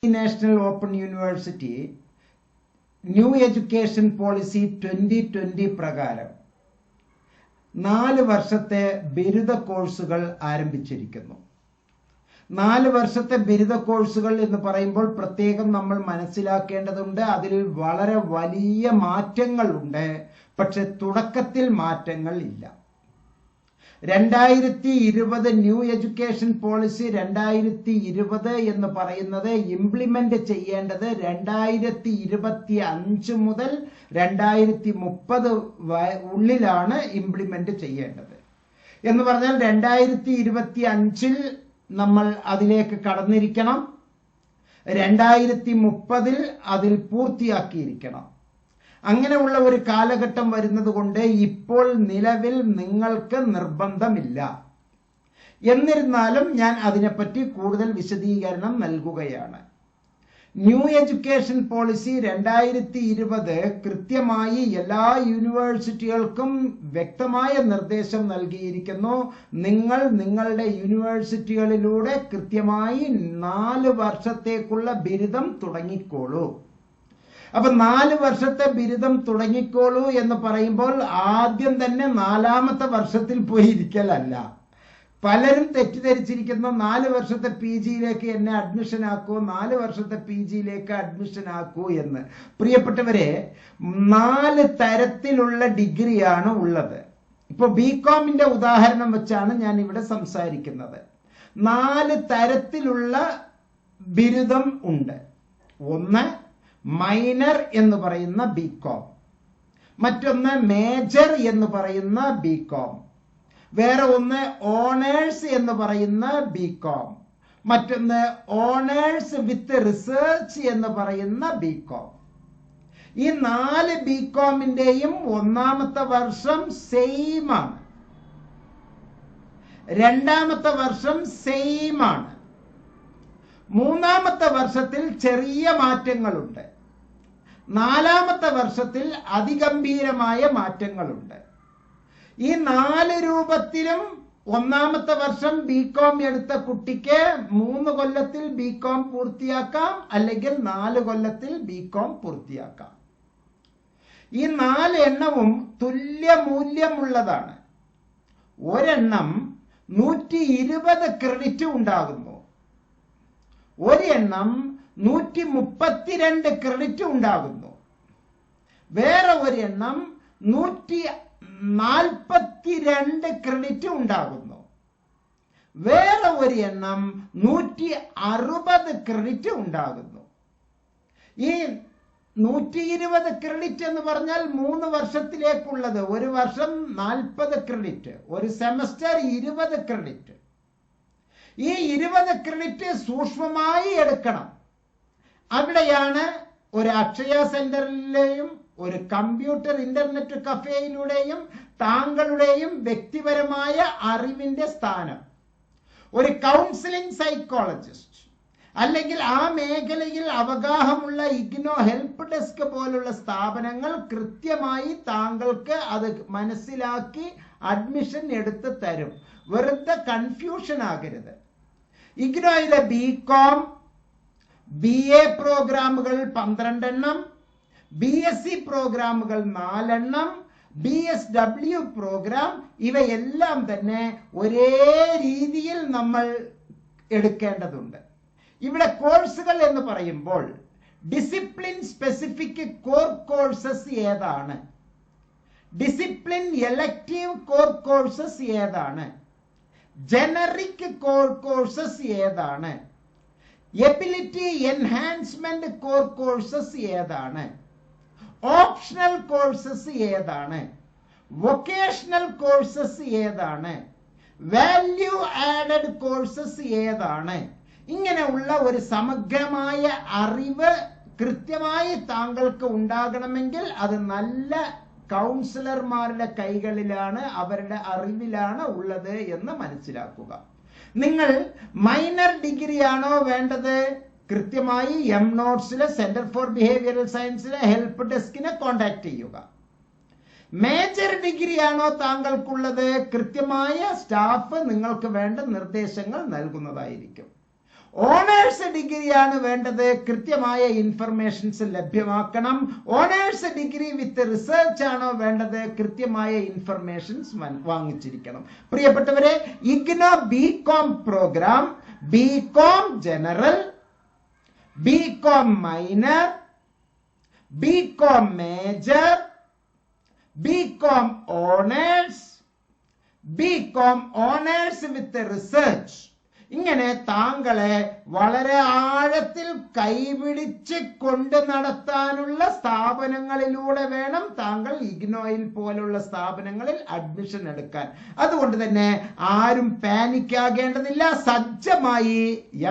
National open university new education policy 2020 പ്രകാരം 4 വർഷത്തെ ബിരുദ കോഴ്സുകൾ ആരംഭിച്ചിരിക്കുന്നു. 4 വർഷത്തെ ബിരുദ കോഴ്സുകൾ എന്ന് പറയുമ്പോൾ പ്രത്യേകം നമ്മൾ മനസ്സിലാക്കേണ്ടതുണ്ട്. അതിൽ വളരെ വലിയ മാറ്റങ്ങൾ ഉണ്ട്. പക്ഷെ തുടക്കത്തിൽ മാറ്റങ്ങൾ ഇല്ല. 2020 ന്യൂ എഡ്യൂക്കേഷൻ പോളിസി 2020 എന്ന് പറയുന്നത് ഇംപ്ലിമെന്റ് ചെയ്യേണ്ടത് 2025 മുതൽ 2030 ഉള്ളിലാണ് ഇംപ്ലിമെന്റ് ചെയ്യേണ്ടത്. എന്ന് പറഞ്ഞാൽ 2025 നമ്മൾ അതിലേക്ക് കടന്നിരിക്കണം. 2030 അതിൽ പൂർത്തിയാക്കിയിരിക്കണം. അങ്ങനെയുള്ള ഒരു കാലഘട്ടം വരുന്നത് കൊണ്ട് ഇപ്പോൾ നിലവിൽ നിങ്ങൾക്ക് നിർബന്ധമില്ല. എന്നിരുന്നാലും ഞാൻ അതിനെപ്പറ്റി കൂടുതൽ വിശദീകരണം നൽകുകയാണ്. ന്യൂ എഡ്യൂക്കേഷൻ പോളിസി 2020 കൃത്യമായി എല്ലാ യൂണിവേഴ്സിറ്റികൾക്കും വ്യക്തമായ നിർദ്ദേശം നൽകിയിരിക്കുന്നു. നിങ്ങൾ നിങ്ങളുടെ യൂണിവേഴ്സിറ്റികളിലൂടെ കൃത്യമായി 4 വർഷത്തേക്കുള്ള ബിരുദം തുടങ്ങിക്കോളൂ. അപ്പൊ 4 വർഷത്തെ ബിരുദം തുടങ്ങിക്കോളൂ എന്ന് പറയുമ്പോൾ ആദ്യം തന്നെ 4ാമത്തെ വർഷത്തിൽ പോയി ഇരിക്കലല്ല. പലരും തെറ്റിദ്ധരിച്ചിരിക്കുന്നു. 4 വർഷത്തെ PGയിലേക്ക് എന്നെ അഡ്മിഷൻ ആക്കൂ, 4 വർഷത്തെ PGയിലേക്ക് അഡ്മിഷൻ ആക്കൂ എന്ന്. പ്രിയപ്പെട്ടവരെ, 4 തരത്തിലുള്ള ഡിഗ്രിയാണ് ഉള്ളത്. ഇപ്പൊ BComന്റെ ഉദാഹരണം വെച്ചാണ് ഞാൻ ഇവിടെ സംസാരിക്കുന്നത്. 4 തരത്തിലുള്ള ബിരുദം ഉണ്ട്. ഒന്ന് മൈനർ എന്ന് പറയുന്ന BCom, മറ്റൊന്ന് മേജർ എന്ന് പറയുന്ന BCom, വേറെ ഒന്ന് ഓണേഴ്സ് എന്ന് പറയുന്ന BCom, മറ്റൊന്ന് ഓണേഴ്സ് വിത്ത് റിസർച്ച് എന്ന് പറയുന്ന BCom. ഈ 4 BComന്റെയും 1ാമത്തെ വർഷം സെയിം ആണ്, 2ാമത്തെ വർഷം സെയിം ആണ്, 3ാമത്തെ വർഷത്തിൽ ചെറിയ മാറ്റങ്ങളുണ്ട്, 4ാമത്തെ വർഷത്തിൽ അതിഗംഭീരമായ മാറ്റങ്ങളുണ്ട്. ഈ 4 രൂപത്തിലും 1ാമത്തെ വർഷം BCom എടുത്ത കുട്ടിക്ക് 3 കൊല്ലത്തിൽ BCom പൂർത്തിയാക്കാം, അല്ലെങ്കിൽ 4 കൊല്ലത്തിൽ BCom പൂർത്തിയാക്കാം. ഈ 4 എണ്ണവും തുല്യ മൂല്യമുള്ളതാണ്. ഒരെണ്ണം 120 ക്രെഡിറ്റ് ഉണ്ടാകുന്നു, ഒരെണ്ണം 132 ക്രെഡിറ്റ് ഉണ്ടാകുന്നു, വേറെ ഒരെണ്ണം 142 ക്രെഡിറ്റ് ഉണ്ടാകുന്നു, വേറെ ഒരു എണ്ണം 160 ക്രെഡിറ്റ് ഉണ്ടാകുന്നു. ഈ 120 ക്രെഡിറ്റ് എന്ന് പറഞ്ഞാൽ 3 വർഷത്തിലേക്കുള്ളത്. ഒരു വർഷം 40 ക്രെഡിറ്റ്, ഒരു സെമസ്റ്റർ 20 ക്രെഡിറ്റ്. ഈ 20 ക്രെഡിറ്റ് സൂക്ഷ്മമായി എടുക്കണം. അവിടെയാണ് ഒരു അക്ഷയ സെന്ററിലെയും ഒരു കമ്പ്യൂട്ടർ ഇന്റർനെറ്റ് കഫേയിലൂടെയും താങ്കളുടെയും വ്യക്തിപരമായ അറിവിന്റെ സ്ഥാനം. ഒരു കൗൺസിലിംഗ് സൈക്കോളജിസ്റ്റ് അല്ലെങ്കിൽ ആ മേഖലയിൽ അവഗാഹമുള്ള ഇഗ്നോ ഹെൽപ്പ് ഡെസ്ക് പോലുള്ള സ്ഥാപനങ്ങൾ കൃത്യമായി താങ്കൾക്ക് അത് മനസ്സിലാക്കി അഡ്മിഷൻ എടുത്ത് തരും. വെറുതെ കൺഫ്യൂഷൻ ആകരുത്. ഇഗ്നോയിലെ BCom, BA പ്രോഗ്രാമുകൾ 12 എണ്ണം, BSc പ്രോഗ്രാമുകൾ 4 എണ്ണം, BSW പ്രോഗ്രാം, ഇവയെല്ലാം തന്നെ ഒരേ രീതിയിൽ നമ്മൾ എടുക്കേണ്ടതുണ്ട്. ഇവിടെ കോഴ്സുകൾ എന്ന് പറയുമ്പോൾ ഡിസിപ്ലിൻ സ്പെസിഫിക് കോർ കോഴ്സസ് ഏതാണ്, ഡിസിപ്ലിൻ എലക്റ്റീവ് കോർ കോഴ്സസ് ഏതാണ്, ജനറിക് കോർ കോഴ്സസ് ഏതാണ്, എബിലിറ്റി എൻഹാൻസ്മെന്റ് കോർ കോഴ്സസ് ഏതാണ്, ഓപ്ഷണൽ കോഴ്സസ് ഏതാണ്, വൊക്കേഷണൽ കോഴ്സസ് ഏതാണ്, വാല്യൂ ആഡഡ് കോഴ്സസ് ഏതാണ്. ഇങ്ങനെയുള്ള ഒരു സമഗ്രമായ അറിവ് കൃത്യമായി താങ്കൾക്ക് ഉണ്ടാകണമെങ്കിൽ അത് നല്ല കൗൺസിലർമാരുടെ കൈകളിലാണ്, അവരുടെ അറിവിലാണ് ഉള്ളത് എന്ന് മനസ്സിലാക്കുക. നിങ്ങൾ മൈനർ ഡിഗ്രി ആണോ വേണ്ടത്? കൃത്യമായി MNOTSലെ സെന്റർ ഫോർ ബിഹേവിയറൽ സയൻസിലെ ഹെൽപ്പ് ഡെസ്കിനെ കോൺടാക്ട് ചെയ്യുക. മേജർ ഡിഗ്രി ആണോ താങ്കൾക്കുള്ളത്? കൃത്യമായ സ്റ്റാഫ് നിങ്ങൾക്ക് വേണ്ട നിർദ്ദേശങ്ങൾ നൽകുന്നതായിരിക്കും. ഓണേഴ്സ് ഡിഗ്രിയാണ് വേണ്ടത്, കൃത്യമായ ഇൻഫർമേഷൻസ് ലഭ്യമാക്കണം. ഓണേഴ്സ് ഡിഗ്രി വിത്ത് റിസർച്ച് ആണോ വേണ്ടത്, കൃത്യമായ ഇൻഫർമേഷൻസ് വാങ്ങിച്ചിരിക്കണം. പ്രിയപ്പെട്ടവരെ, IGNOU BCom programme, BCom general, BCom minor, BCom major, BCom honours, BCom honours with research, ഇങ്ങനെ താങ്കളെ വളരെ ആഴത്തിൽ കൈപിടിച്ച് കൊണ്ട് നടത്താനുള്ള സ്ഥാപനങ്ങളിലൂടെ വേണം താങ്കൾ ഇഗ്നോയിൽ പോലുള്ള സ്ഥാപനങ്ങളിൽ അഡ്മിഷൻ എടുക്കാൻ. അതുകൊണ്ട് തന്നെ ആരും പാനിക് ആകേണ്ടതില്ല. സജ്ജമായി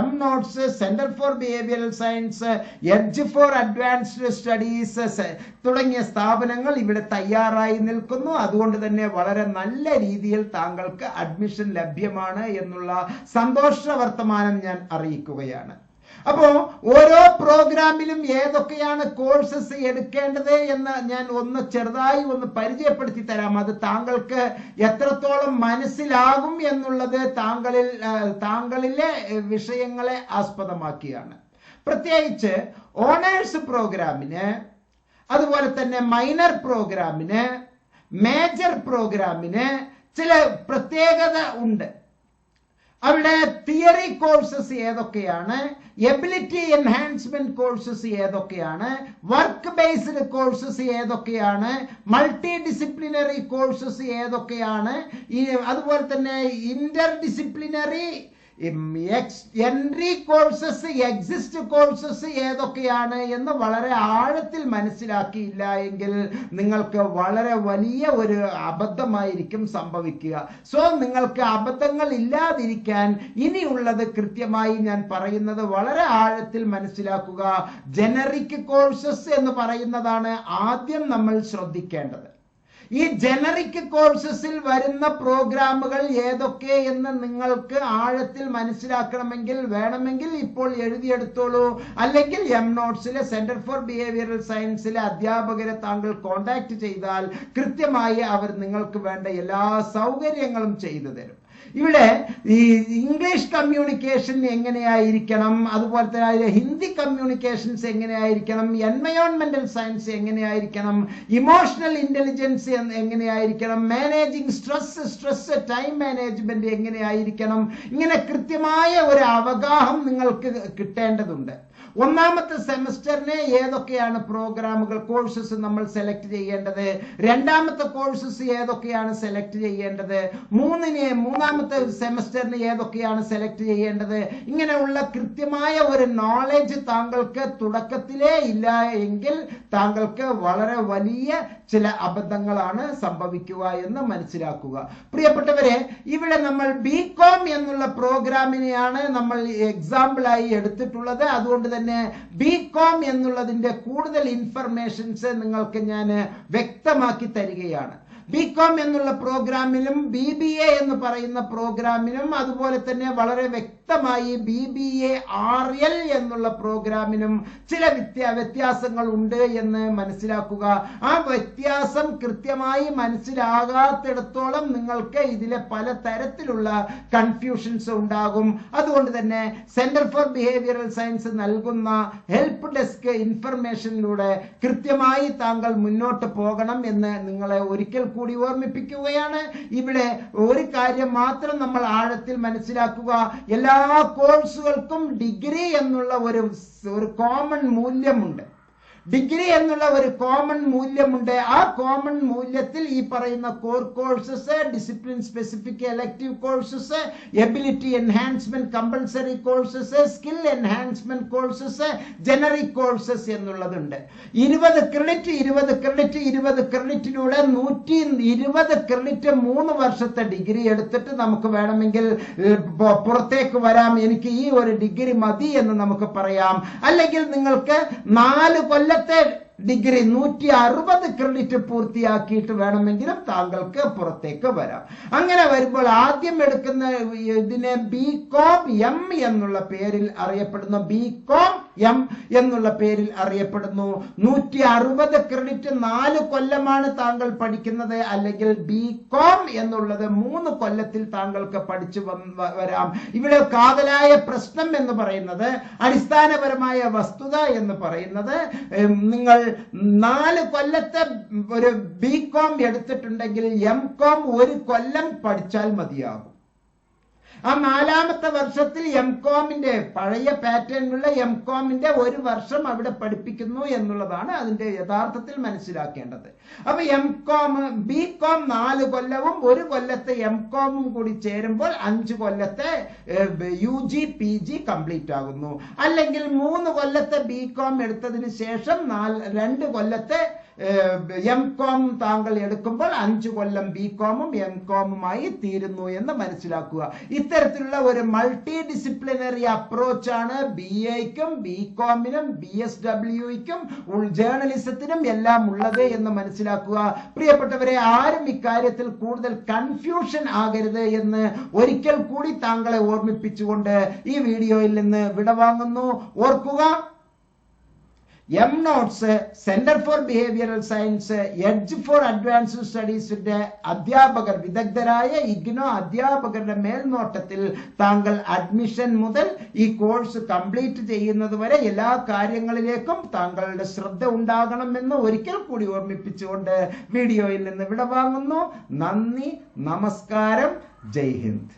M notes, centre for behavioural science, edge for advanced studies തുടങ്ങിയ സ്ഥാപനങ്ങൾ ഇവിടെ തയ്യാറായി നിൽക്കുന്നു. അതുകൊണ്ട് തന്നെ വളരെ നല്ല രീതിയിൽ താങ്കൾക്ക് അഡ്മിഷൻ ലഭ്യമാണ് എന്നുള്ള സന്തോഷ വർത്തമാനം ഞാൻ അറിയിക്കുകയാണ്. അപ്പോ ഓരോ പ്രോഗ്രാമിലും ഏതൊക്കെയാണ് കോഴ്സസ് എടുക്കേണ്ടത് എന്ന് ഞാൻ ചെറുതായി പരിചയപ്പെടുത്തി തരാം. അത് താങ്കൾക്ക് എത്രത്തോളം മനസ്സിലാകും എന്നുള്ളത് താങ്കളിലെ വിഷയങ്ങളെ ആസ്പദമാക്കിയാണ്. പ്രത്യേകിച്ച് ഓണേഴ്സ് പ്രോഗ്രാമിന്, അതുപോലെ തന്നെ മൈനർ പ്രോഗ്രാമിന്, മേജർ പ്രോഗ്രാമിന് ചില പ്രത്യേകത ഉണ്ട്. അവിടെ തിയറി കോഴ്സസ് ഏതൊക്കെയാണ്, എബിലിറ്റി എൻഹാൻസ്മെന്റ് കോഴ്സസ് ഏതൊക്കെയാണ്, വർക്ക് ബേസ്ഡ് കോഴ്സസ് ഏതൊക്കെയാണ്, മൾട്ടി ഡിസിപ്ലിനറി കോഴ്സസ് ഏതൊക്കെയാണ്, അതുപോലെ തന്നെ Inter disciplinary entry courses, exist courses ഏതൊക്കെയാണ് എന്ന് വളരെ ആഴത്തിൽ മനസ്സിലാക്കിയില്ല എങ്കിൽ നിങ്ങൾക്ക് വളരെ വലിയ ഒരു അബദ്ധമായിരിക്കും സംഭവിക്കുക. സോ നിങ്ങൾക്ക് അബദ്ധങ്ങൾ ഇല്ലാതിരിക്കാൻ ഇനിയുള്ളത് കൃത്യമായി ഞാൻ പറയുന്നത് വളരെ ആഴത്തിൽ മനസ്സിലാക്കുക. ജനറിക് കോഴ്സസ് എന്ന് പറയുന്നതാണ് ആദ്യം നമ്മൾ ശ്രദ്ധിക്കേണ്ടത്. ഈ ജനറിക് കോഴ്സസിൽ വരുന്ന പ്രോഗ്രാമുകൾ ഏതൊക്കെ എന്ന് നിങ്ങൾക്ക് ആഴത്തിൽ മനസ്സിലാക്കണമെങ്കിൽ വേണമെങ്കിൽ ഇപ്പോൾ എഴുതിയെടുത്തോളൂ. അല്ലെങ്കിൽ എം നോട്ട്സിലെ സെന്റർ ഫോർ ബിഹേവിയറൽ സയൻസിലെ അധ്യാപകരെ താങ്കൾ കോണ്ടാക്ട് ചെയ്താൽ കൃത്യമായി അവർ നിങ്ങൾക്ക് വേണ്ട എല്ലാ സൗകര്യങ്ങളും ചെയ്തു തരും. ഇവിടെ ഈ ഇംഗ്ലീഷ് കമ്മ്യൂണിക്കേഷൻ എങ്ങനെയായിരിക്കണം, അതുപോലെ തന്നെ ഹിന്ദി കമ്മ്യൂണിക്കേഷൻസ് എങ്ങനെയായിരിക്കണം, എൻവയോൺമെന്റൽ സയൻസ് എങ്ങനെയായിരിക്കണം, ഇമോഷണൽ ഇന്റലിജൻസ് എങ്ങനെയായിരിക്കണം, മാനേജിങ് സ്ട്രെസ് ടൈം മാനേജ്മെന്റ് എങ്ങനെയായിരിക്കണം, ഇങ്ങനെ കൃത്യമായ ഒരു അവഗാഹം നിങ്ങൾക്ക് കിട്ടേണ്ടതുണ്ട്. ഒന്നാമത്തെ സെമസ്റ്ററിന് ഏതൊക്കെയാണ് പ്രോഗ്രാമുകൾ കോഴ്സസ് നമ്മൾ സെലക്ട് ചെയ്യേണ്ടത്, രണ്ടാമത്തെ കോഴ്സസ് ഏതൊക്കെയാണ് സെലക്ട് ചെയ്യേണ്ടത്, മൂന്നാമത്തെ സെമസ്റ്ററിന് ഏതൊക്കെയാണ് സെലക്ട് ചെയ്യേണ്ടത്, ഇങ്ങനെയുള്ള കൃത്യമായ ഒരു നോളജ് താങ്കൾക്ക് തുടക്കത്തിലേ ഇല്ല എങ്കിൽ താങ്കൾക്ക് വളരെ വലിയ ചില അബദ്ധങ്ങളാണ് സംഭവിക്കുക എന്ന് മനസ്സിലാക്കുക. പ്രിയപ്പെട്ടവരെ, ഇവിടെ നമ്മൾ ബികോം എന്നുള്ള പ്രോഗ്രാമിനെയാണ് നമ്മൾ എക്സാമ്പിളായി എടുത്തിട്ടുള്ളത്. അതുകൊണ്ട് തന്നെ ബികോം എന്നുള്ളതിന്റെ കൂടുതൽ ഇൻഫർമേഷൻസ് നിങ്ങൾക്ക് ഞാൻ വ്യക്തമാക്കി തരികയാണ്. ബികോം എന്നുള്ള പ്രോഗ്രാമിലും BBA എന്ന് പറയുന്ന പ്രോഗ്രാമിനും അതുപോലെ തന്നെ വളരെ വ്യക്തമായി BBA RL എന്നുള്ള പ്രോഗ്രാമിനും ചില വ്യത്യാസങ്ങൾ ഉണ്ട് എന്ന് മനസ്സിലാക്കുക. ആ വ്യത്യാസം കൃത്യമായി മനസ്സിലാകാത്തിടത്തോളം നിങ്ങൾക്ക് ഇതിലെ പല തരത്തിലുള്ള കൺഫ്യൂഷൻസ് ഉണ്ടാകും. അതുകൊണ്ട് തന്നെ സെന്റർ ഫോർ ബിഹേവിയറൽ സയൻസ് നൽകുന്ന ഹെൽപ്പ് ഡെസ്ക് ഇൻഫർമേഷനിലൂടെ കൃത്യമായി താങ്കൾ മുന്നോട്ട് പോകണം എന്ന് നിങ്ങളെ ഒരിക്കൽ കൂടി ഓർമ്മിപ്പിക്കുകയാണ്. ഇവിടെ ഒരു കാര്യം മാത്രം നമ്മൾ ആഴത്തിൽ മനസ്സിലാക്കുക. എല്ലാ കോഴ്സുകൾക്കും ഡിഗ്രി എന്നുള്ള ഒരു കോമൺ മൂല്യമുണ്ട്. ഡിഗ്രി എന്നുള്ള ഒരു കോമൺ മൂല്യമുണ്ട്. ആ കോമൺ മൂല്യത്തിൽ ഈ പറയുന്ന core courses, discipline specific elective courses, ability enhancement compulsory courses, skill enhancement courses, generic courses എന്നുള്ളതുണ്ട്. 20 ക്രെഡിറ്റിലൂടെ 120 ക്രെഡിറ്റ് 3 വർഷത്തെ ഡിഗ്രി എടുത്തിട്ട് നമുക്ക് വേണമെങ്കിൽ പുറത്തേക്ക് വരാം. എനിക്ക് ഈ ഒരു ഡിഗ്രി മതി എന്ന് നമുക്ക് പറയാം. അല്ലെങ്കിൽ നിങ്ങൾക്ക് 4 കൊല്ലം ഡിഗ്രി 160 ക്രെഡിറ്റ് പൂർത്തിയാക്കിയിട്ട് വേണമെങ്കിലും താങ്കൾക്ക് പുറത്തേക്ക് വരാം. അങ്ങനെ വരുമ്പോൾ ആദ്യം എടുക്കുന്ന ഇതിനെ ബികോം എം എന്നുള്ള പേരിൽ അറിയപ്പെടുന്ന ബികോം എം എന്നുള്ള പേരിൽ അറിയപ്പെടുന്നു. 160 ക്രെഡിറ്റ് 4 കൊല്ലമാണ് താങ്കൾ പഠിക്കുന്നത്. അല്ലെങ്കിൽ ബികോം എന്നുള്ളത് 3 കൊല്ലത്തിൽ താങ്കൾക്ക് പഠിച്ചു വരാം. ഇവിടെ കാതലായ പ്രശ്നം എന്ന് പറയുന്നത്, അടിസ്ഥാനപരമായ വസ്തുത എന്ന് പറയുന്നത്, നിങ്ങൾ 4 കൊല്ലത്തെ ഒരു ബികോം എടുത്തിട്ടുണ്ടെങ്കിൽ എംകോം 1 കൊല്ലം പഠിച്ചാൽ മതിയാകും. ആ 4ാമത്തെ വർഷത്തിൽ എംകോമിന്റെ പഴയ പാറ്റേണിലുള്ള എംകോമിന്റെ 1 വർഷം അവിടെ പഠിപ്പിക്കുന്നു എന്നുള്ളതാണ് അതിന്റെ യഥാർത്ഥത്തിൽ മനസ്സിലാക്കേണ്ടത്. അപ്പൊ ബികോം 4 കൊല്ലവും 1 കൊല്ലത്തെ എംകോമും കൂടി ചേരുമ്പോൾ 5 കൊല്ലത്തെ UG PG കംപ്ലീറ്റ് ആകുന്നു. അല്ലെങ്കിൽ 3 കൊല്ലത്തെ ബികോം എടുത്തതിന് ശേഷം 2 കൊല്ലത്തെ എംകോം താങ്കൾ എടുക്കുമ്പോൾ 5 കൊല്ലം ബികോമും എംകോമുമായി തീരുന്നു എന്ന് മനസ്സിലാക്കുക. ഇത്തരത്തിലുള്ള ഒരു മൾട്ടി ഡിസിപ്ലിനറി അപ്രോച്ചാണ് BAയ്ക്കും ബികോമിനും BSWയ്ക്കും ജേർണലിസത്തിനും എല്ലാം ഉള്ളത് എന്ന് മനസ്സിലാക്കുക. പ്രിയപ്പെട്ടവരെ, ആരും ഇക്കാര്യത്തിൽ കൂടുതൽ കൺഫ്യൂഷൻ ആകരുത് എന്ന് ഒരിക്കൽ കൂടി താങ്കളെ ഓർമ്മിപ്പിച്ചുകൊണ്ട് ഈ വീഡിയോയിൽ നിന്ന് വിടവാങ്ങുന്നു. ഓർക്കുക, notes centre for behavioural science edge for advanced സ്റ്റഡീസിന്റെ അധ്യാപകർ, വിദഗ്ധരായ ഇഗ്നോ അധ്യാപകരുടെ മേൽനോട്ടത്തിൽ താങ്കൾ അഡ്മിഷൻ മുതൽ ഈ കോഴ്സ് കംപ്ലീറ്റ് ചെയ്യുന്നത് വരെ എല്ലാ കാര്യങ്ങളിലേക്കും താങ്കളുടെ ശ്രദ്ധ ഉണ്ടാകണമെന്ന് ഒരിക്കൽ കൂടി ഓർമ്മിപ്പിച്ചുകൊണ്ട് വീഡിയോയിൽ നിന്ന് വിടവാങ്ങുന്നു. നന്ദി, നമസ്കാരം, ജയ് ഹിന്ദ്.